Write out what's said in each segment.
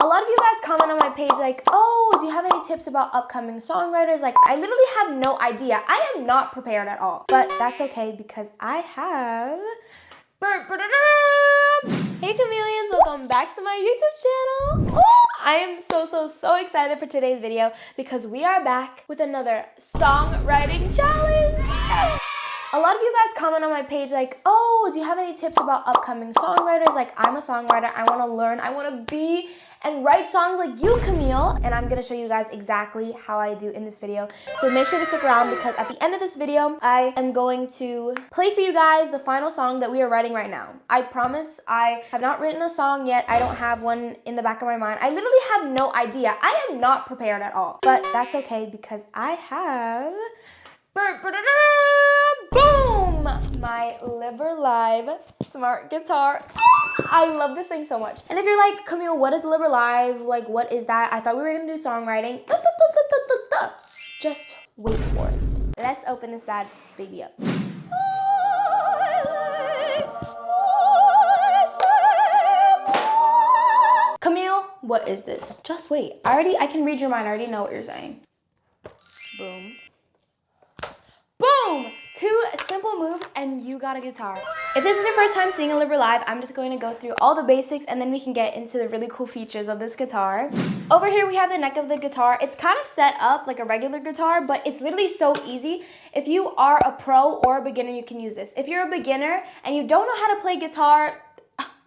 A lot of you guys comment on my page like, oh, do you have any tips about upcoming songwriters? Like, I literally have no idea. I am not prepared at all. But that's okay because I have... Hey chameleons, welcome back to my YouTube channel. Oh, I am so excited for today's video because we are back with another songwriting challenge. A lot of you guys comment on my page like, oh, do you have any tips about upcoming songwriters? Like, I'm a songwriter, I want to learn, I want to be and write songs like you, Camille. And I'm going to show you guys exactly how I do in this video. So make sure to stick around because at the end of this video, I am going to play for you guys the final song that we are writing right now. I promise I have not written a song yet. I don't have one in the back of my mind. I literally have no idea. I am not prepared at all. But that's okay because I have... boom! My LiberLive Smart Guitar. I love this thing so much. And if you're like, Camille, what is LiberLive? Like, what is that? I thought we were gonna do songwriting. Just wait for it. Let's open this bad baby up. Camille, what is this? Just wait. I can read your mind. I already know what you're saying. Boom. Boom! 2 simple moves and you got a guitar. If this is your first time seeing a LiberLive, I'm just going to go through all the basics and then we can get into the really cool features of this guitar. Over here we have the neck of the guitar. It's kind of set up like a regular guitar, but it's literally so easy. If you are a pro or a beginner, you can use this. If you're a beginner and you don't know how to play guitar,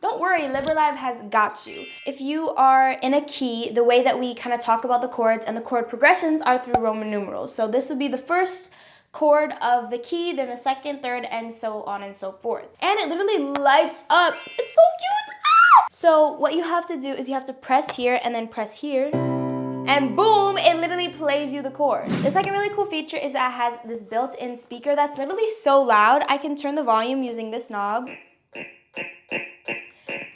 don't worry, LiberLive has got you. If you are in a key, the way that we kind of talk about the chords and the chord progressions are through Roman numerals. So this would be the first chord of the key, then the second, third, and so on and so forth. And it literally lights up. It's so cute. Ah! So what you have to do is you have to press here and then press here. And boom, it literally plays you the chord. The second really cool feature is that it has this built-in speaker that's literally so loud. I can turn the volume using this knob. And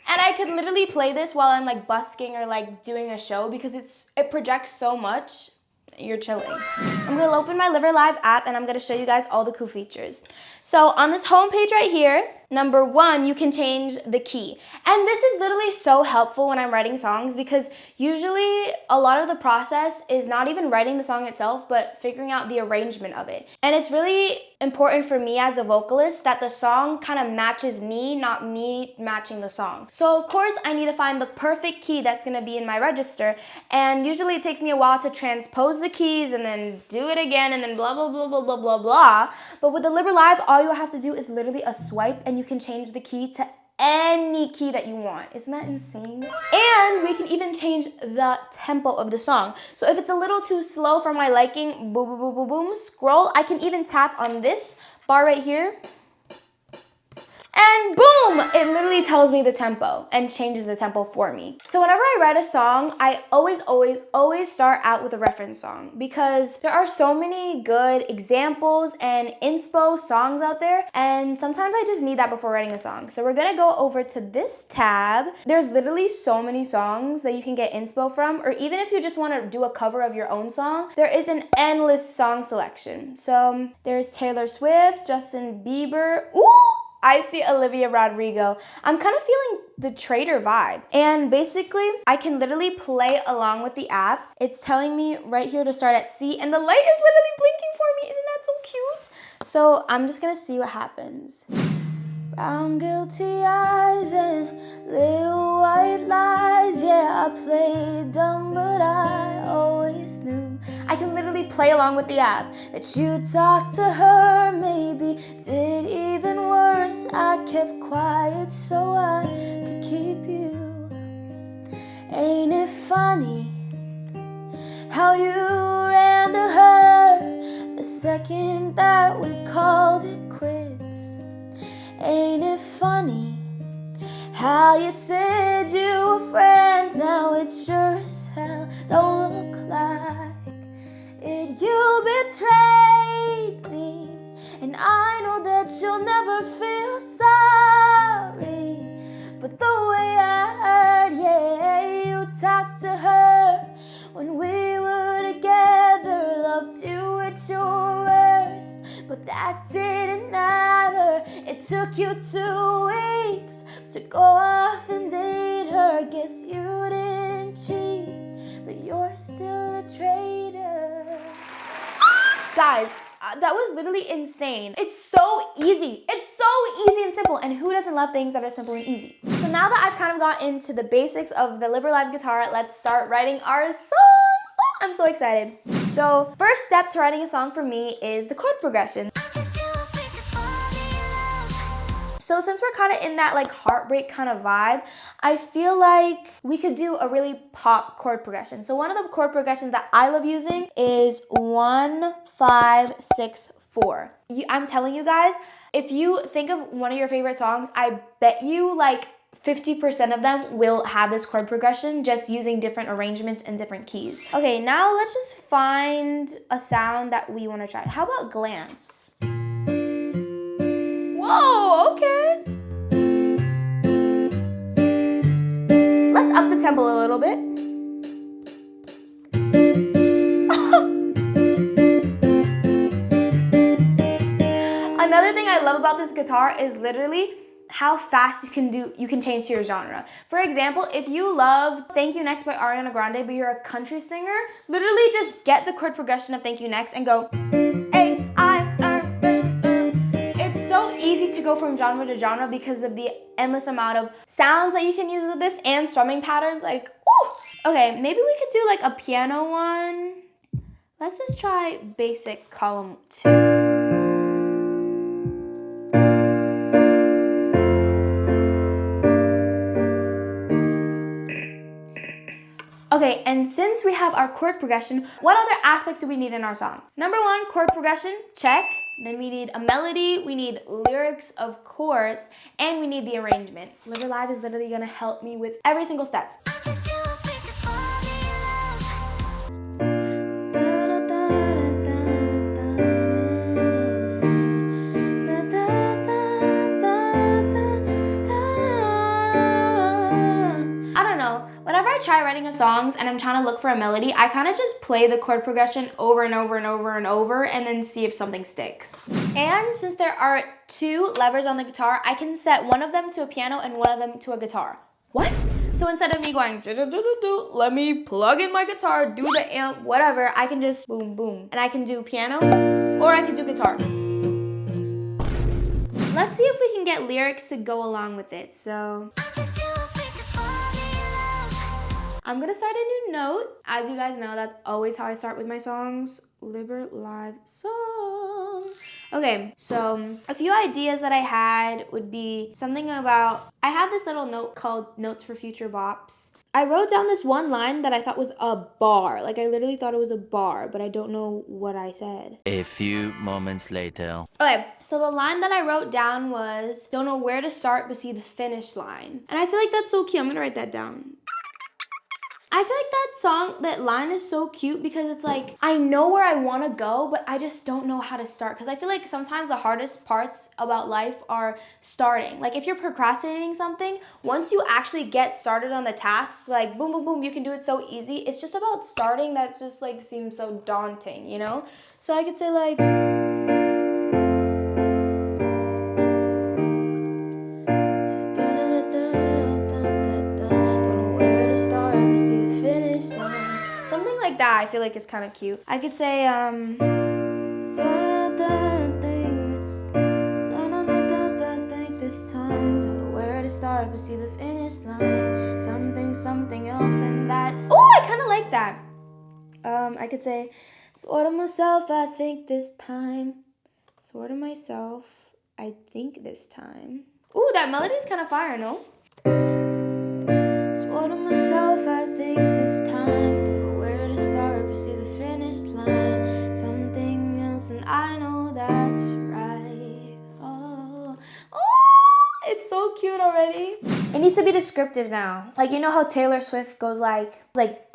I could literally play this while I'm like busking or like doing a show because it projects so much. You're chilling. I'm gonna open my LiberLive app and I'm gonna show you guys all the cool features. So on this home page right here, number 1, you can change the key. And this is literally so helpful when I'm writing songs because usually a lot of the process is not even writing the song itself, but figuring out the arrangement of it. And it's really important for me as a vocalist that the song kind of matches me, not me matching the song. So of course I need to find the perfect key that's gonna be in my register. And usually it takes me a while to transpose the keys and then do it again and then blah, blah, blah, blah, blah, blah, blah. But with the LiberLive, all you have to do is literally a swipe and you can change the key to any key that you want. Isn't that insane? And we can even change the tempo of the song. So if it's a little too slow for my liking, boom, boom, boom, boom, boom, scroll. I can even tap on this bar right here. And boom, it literally tells me the tempo and changes the tempo for me. So whenever I write a song, I always start out with a reference song because there are so many good examples and inspo songs out there. And sometimes I just need that before writing a song. So we're gonna go over to this tab. There's literally so many songs that you can get inspo from, or even if you just wanna do a cover of your own song, there is an endless song selection. So there's Taylor Swift, Justin Bieber, ooh! I see Olivia Rodrigo. I'm kind of feeling the Trader vibe. And basically, I can literally play along with the app. It's telling me right here to start at C, and the light is literally blinking for me. Isn't that so cute? So I'm just gonna see what happens. Brown guilty eyes and little white lies. Yeah, I played dumb, but I always knew. I can literally play along with the app. That you talked to her, maybe did even worse. I kept quiet so I could keep you. Ain't it funny how you ran to her the second that we called it quits? Ain't it funny how you said you were friends? Now it sure as hell don't look like it. You betrayed me, and I know that you'll never feel sorry for the way I heard. Yeah, you talked to her when we were together, loved you at your worst, but that didn't matter. It took you 2 weeks to go off and date her. Guess you didn't cheat Guys, that was literally insane. It's so easy. It's so easy and simple. And who doesn't love things that are simple and easy? So now that I've kind of got into the basics of the LiberLive guitar, let's start writing our song. Oh, I'm so excited. So first step to writing a song for me is the chord progression. So since we're kind of in that like heartbreak kind of vibe, I feel like we could do a really pop chord progression. So one of the chord progressions that I love using is 1, 5, 6, 4. I'm telling you guys, if you think of one of your favorite songs, I bet you like 50% of them will have this chord progression, just using different arrangements and different keys. Okay, now let's just find a sound that we want to try. How about glance? Whoa, okay. Let's up the tempo a little bit. Another thing I love about this guitar is literally how fast you can change to your genre. For example, if you love Thank You Next by Ariana Grande, but you're a country singer, literally just get the chord progression of Thank You Next and go easy to go from genre to genre because of the endless amount of sounds that you can use with this and strumming patterns. Like, ooh. Okay, maybe we could do like a piano one. Let's just try basic column 2. Okay, and since we have our chord progression, what other aspects do we need in our song? Number 1, chord progression, check. Then we need a melody, we need lyrics, of course, and we need the arrangement. LiberLive is literally gonna help me with every single step. Whenever I try writing a songs and I'm trying to look for a melody, I kind of just play the chord progression over and over and over and over and then see if something sticks. And since there are 2 levers on the guitar, I can set one of them to a piano and one of them to a guitar. What? So instead of me going, let me plug in my guitar, do the amp, whatever, I can just boom, boom. And I can do piano or I can do guitar. Let's see if we can get lyrics to go along with it. So I'm gonna start a new note. As you guys know, that's always how I start with my songs. LiberLive song. Okay, so a few ideas that I had would be something about, I have this little note called Notes for Future Bops. I wrote down this one line that I thought was a bar. Like I literally thought it was a bar, but I don't know what I said. A few moments later. Okay, so the line that I wrote down was, don't know where to start but see the finish line. And I feel like that's so cute. I'm gonna write that down. I feel like that line is so cute because it's like, I know where I want to go, but I just don't know how to start. Because I feel like sometimes the hardest parts about life are starting. Like if you're procrastinating something, once you actually get started on the task, like boom, boom, boom, you can do it so easy. It's just about starting that just like seems so daunting, you know? So I could say like, something like that. I feel like it's kind of cute. I could say, this time, don't know where to start, but see the finish line. Something else in that. Oh, I kind of like that. I could say, sort of myself, I think this time. Sort of myself, I think this time. Ooh, that melody is kind of fire, no? Sort of myself, I think this time. Don't know where to start, but see the finish line. Something else, and I know that's right. Oh, it's so cute already. It needs to be descriptive now. Like, you know how Taylor Swift goes like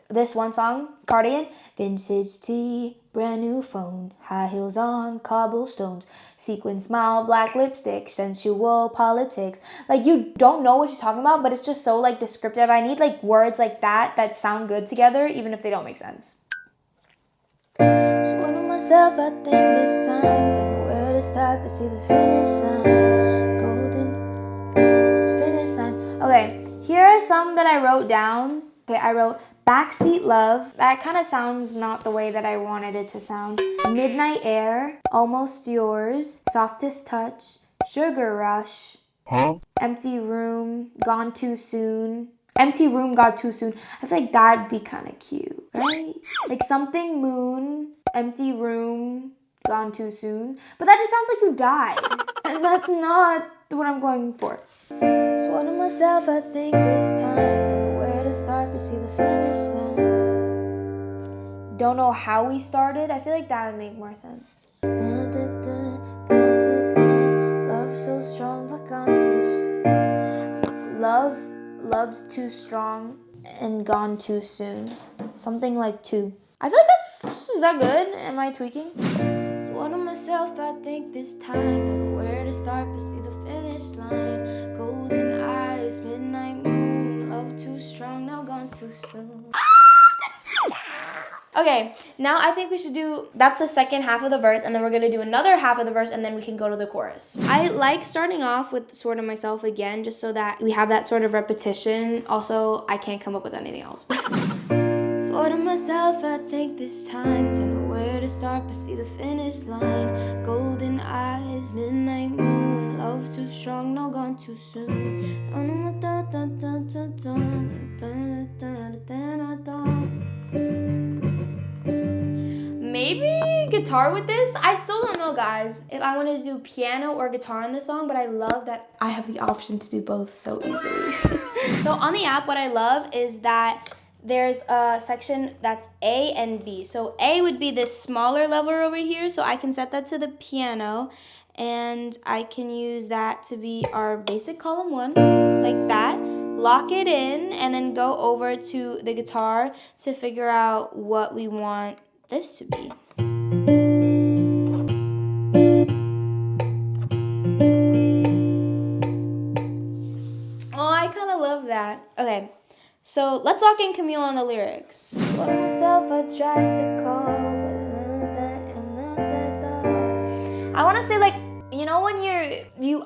this one song, Cardigan? Vintage tea, brand new phone, high heels on cobblestones, sequin smile, black lipstick, sensual politics. Like, you don't know what she's talking about, but it's just so like descriptive. I need like words like that sound good together, even if they don't make sense. Sort of myself, I think this time. Don't know where to start, but see the finish line. Golden finish line. Okay, here are some that I wrote down Okay, I wrote Backseat Love. That kind of sounds not the way that I wanted it to sound. Midnight Air, Almost Yours, Softest Touch, Sugar Rush, Empty Room, Gone Too Soon. Empty Room, Gone Too Soon. I feel like that'd be kind of cute, right? Like Something Moon, Empty Room, Gone Too Soon. But that just sounds like you died. And that's not what I'm going for. Swore to myself, I think this time. Don't know where to start, but see the finish line. Don't know how we started. I feel like that would make more sense. Love so strong, but gone too soon. Loved too strong and gone too soon. Something like two. I feel like is that good? Am I tweaking? Swore to myself, I think this time. Don't know where to start, but see the finish line. Golden eyes, midnight moon. Love too strong, now gone too soon. Okay, now I think we should do, that's the second half of the verse, and then we're gonna do another half of the verse, and then we can go to the chorus. I like starting off with Swore to Myself again, just so that we have that sort of repetition. Also, I can't come up with anything else. Swore to myself, I think this time. Don't know where to start, but see the finish line. Golden eyes, midnight moon. Love too strong, no gone too soon. Maybe guitar with this? I still don't know, guys, if I want to do piano or guitar in this song, but I love that I have the option to do both so easily. So on the app, what I love is that there's a section that's A and B. So A would be this smaller lever over here, so I can set that to the piano, and I can use that to be our basic column 1, like that. Lock it in, and then go over to the guitar to figure out what we want this to be. Oh, I kind of love that. Okay, so let's lock in Camille on the lyrics. What myself, I tried to call, I want to say, like, you know when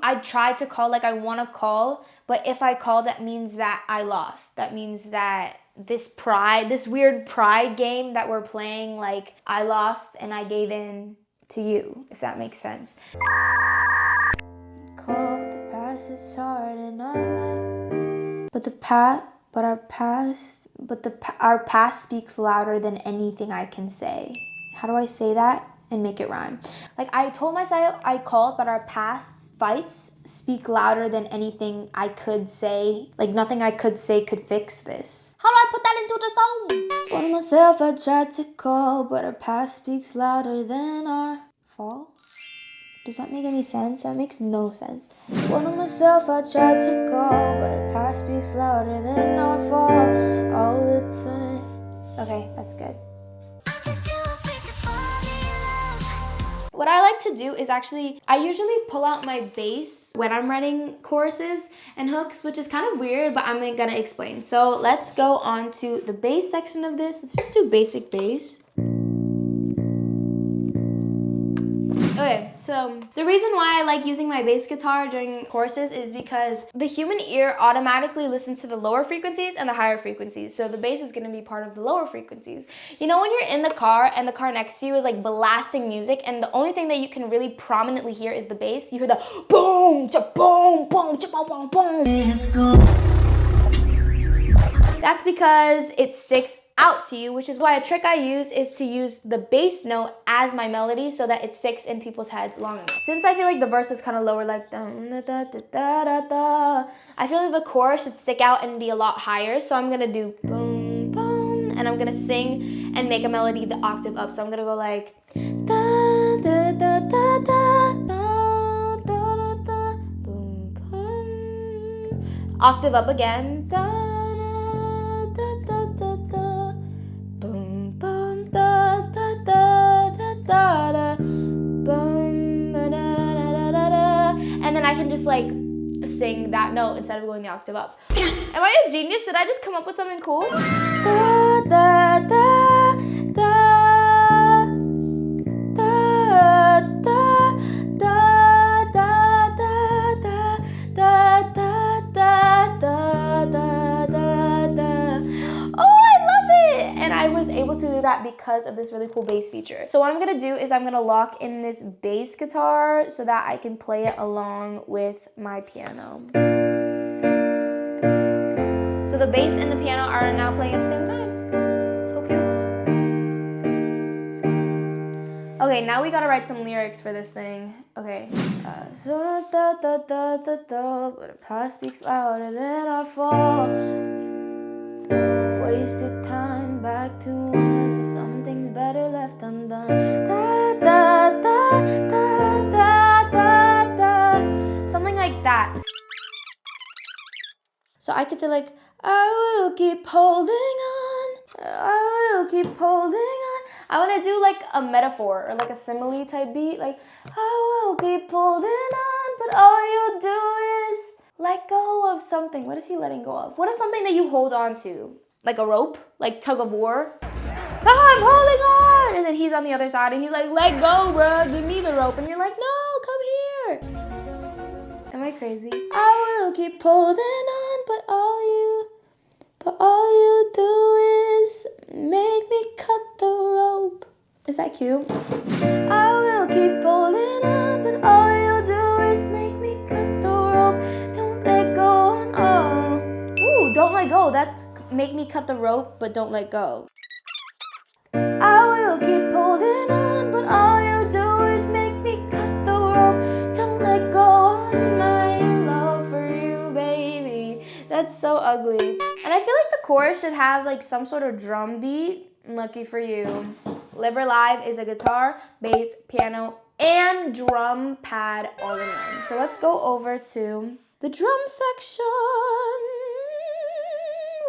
I tried to call, like I want to call, but if I call, that means that I lost. That means that this weird pride game that we're playing, like I lost and I gave in to you, if that makes sense. Call, the past is hard and I might, our past speaks louder than anything I can say. How do I say that and make it rhyme? Like I told myself I called, but our past fights speak louder than anything I could say. Like nothing I could say could fix this. How do I put that into the song? Swore to myself I tried to call, but our past speaks louder than our fall. Does that make any sense? That makes no sense. Swore to myself I tried to call, but our past speaks louder than our fall all the time. Okay, that's good. What I like to do is I usually pull out my bass when I'm writing choruses and hooks, which is kind of weird, but I'm gonna explain. So let's go on to the bass section of this. Let's just do basic bass. Okay, so the reason why I like using my bass guitar during choruses is because the human ear automatically listens to the lower frequencies and the higher frequencies. So the bass is going to be part of the lower frequencies. You know when you're in the car and the car next to you is like blasting music and the only thing that you can really prominently hear is the bass? You hear the boom, cha boom, boom, cha boom, boom, boom. That's because it sticks out to you, which is why a trick I use is to use the bass note as my melody so that it sticks in people's heads long enough. Since I feel like the verse is kind of lower, like da, da, da, da, da, da, I feel like the chorus should stick out and be a lot higher. So I'm gonna do boom, boom, and I'm gonna sing and make a melody the octave up. So I'm gonna go like da, da, da, da, da, da, da, da, boom, boom. Octave up again. Da, and then I can just like sing that note instead of going the octave up. Am I a genius? Did I just come up with something cool? Da, da, da, da, da, da, da, da, da, da, da, da, da, da, da. I was able to do that because of this really cool bass feature. So what I'm gonna do is I'm gonna lock in this bass guitar so that I can play it along with my piano. So the bass and the piano are now playing at the same time. So cute. Okay, now we gotta write some lyrics for this thing. Okay. So da da da da da, but the past speaks louder than our fall. Wasted time back to one. Something's better left undone. Da da da da da da da. Something like that. So I could say like, I will keep holding on. I will keep holding on. I want to do like a metaphor or like a simile type beat. Like, I will keep holding on, but all you do is let go of something. What is he letting go of? What is something that you hold on to? Like a rope? Like tug of war? Ah, I'm holding on! And then he's on the other side and he's like, let go, bruh. Give me the rope. And you're like, no, come here. Am I crazy? I will keep holding on, but all you do is make me cut the rope. Is that cute? I will keep holding on, but all you do is make me cut the rope. Don't let go on all. Ooh, don't let go. That's make me cut the rope, but don't let go. I will keep holding on, but all you do is make me cut the rope. Don't let go on my love for you, baby. That's so ugly. And I feel like the chorus should have like some sort of drum beat. Lucky for you. LiberLive is a guitar, bass, piano, and drum pad all in one. So let's go over to the drum section,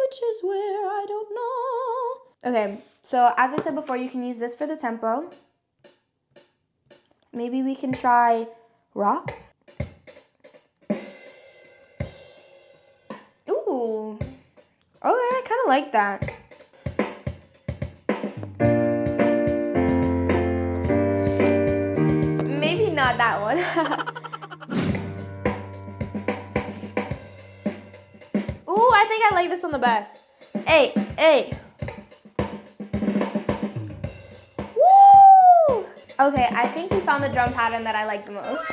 which is where I don't know. Okay, so as I said before, you can use this for the tempo. Maybe we can try rock. Ooh, okay, I kind of like that. Maybe not that one. Ooh, I think I like this one the best. Hey, hey. Woo! Okay, I think we found the drum pattern that I like the most.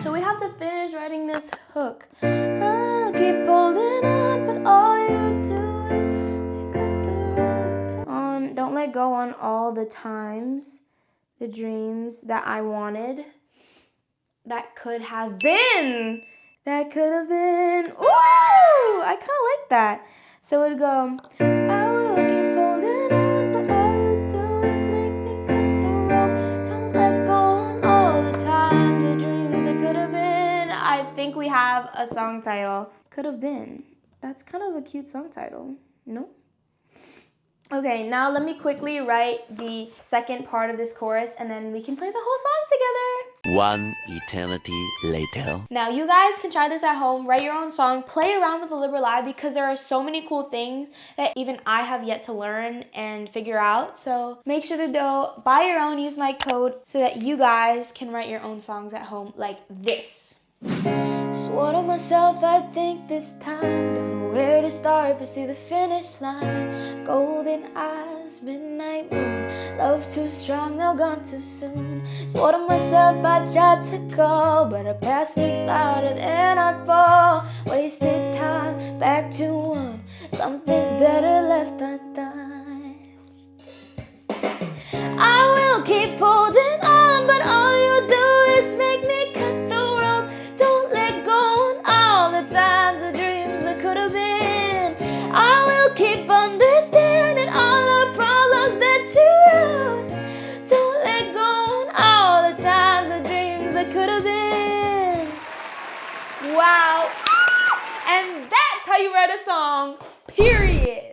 So we have to finish writing this hook. I'll keep holding on, but all you do is cut the rope. Don't let go on all the times, the dreams that I wanted. That could have been. That could have been. Ooh! I kind of like that. So it would go, I will keep holding on, but all you do is make me cut the rope. Don't let go on all the times, the dreams that could have been. I think we have a song title. Could have been. That's kind of a cute song title. No? Okay, now let me quickly write the second part of this chorus and then we can play the whole song together. One eternity later. Now you guys can try this at home, write your own song, play around with the LiberLive because there are so many cool things that even I have yet to learn and figure out. So make sure to go buy your own, use my code so that you guys can write your own songs at home like this. Swore to myself I'd think this time. Don't know where to start but see the finish line. Golden eyes, midnight moon. Love too strong, now gone too soon. Swore to myself I tried to go, but our past speaks louder than our fall. Wasted time, back to one. Something's better left undone. I will keep holding on, but all you do is make me cut the rope. Don't let go on all the times, the dreams that could have been. I will keep understanding all the problems that you wrote. Don't let go on all the times, the dreams that could have been. Wow. And that's how you write a song, period.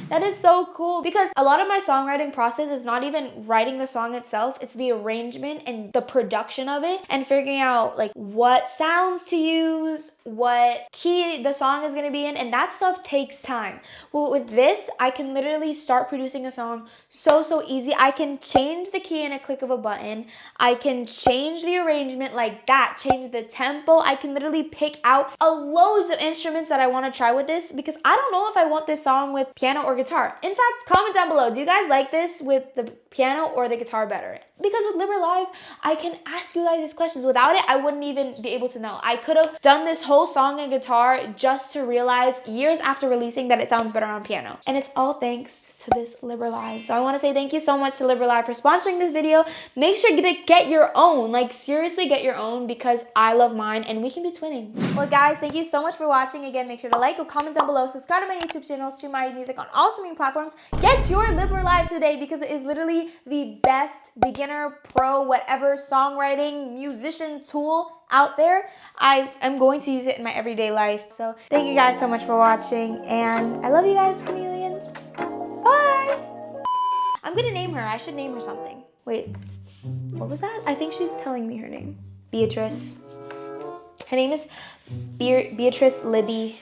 That is so cool because a lot of my songwriting process is not even writing the song itself. It's the arrangement and the production of it and figuring out like what sounds to use, what key the song is going to be in, and that stuff takes time. Well, with this, I can literally start producing a song so easy. I can change the key in a click of a button. I can change the arrangement like that, change the tempo. I can literally pick out loads of instruments that I want to try with this because I don't know if I want this song with piano or guitar? In fact, comment down below. Do you guys like this with the piano or the guitar better? Because with LiberLive, I can ask you guys these questions. Without it, I wouldn't even be able to know. I could have done this whole song on guitar just to realize years after releasing that it sounds better on piano. And it's all thanks to this LiberLive. So I want to say thank you so much to LiberLive for sponsoring this video. Make sure to get your own. Like, seriously, get your own, because I love mine and we can be twinning. Well, guys, thank you so much for watching. Again, make sure to like or comment down below. Subscribe to my YouTube channel, stream my music on all streaming platforms. Get your LiberLive today, because it is literally the best beginner, pro, whatever songwriting, musician tool out there. I am going to use it in my everyday life. So thank you guys so much for watching, and I love you guys, chameleons. Bye. I'm gonna name her. I should name her something. Wait, what was that? I think she's telling me her name. Beatrice. Her name is Beatrice Libby.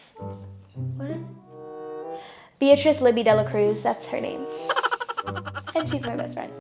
What? Beatrice Libby de la Cruz. That's her name. And she's my best friend.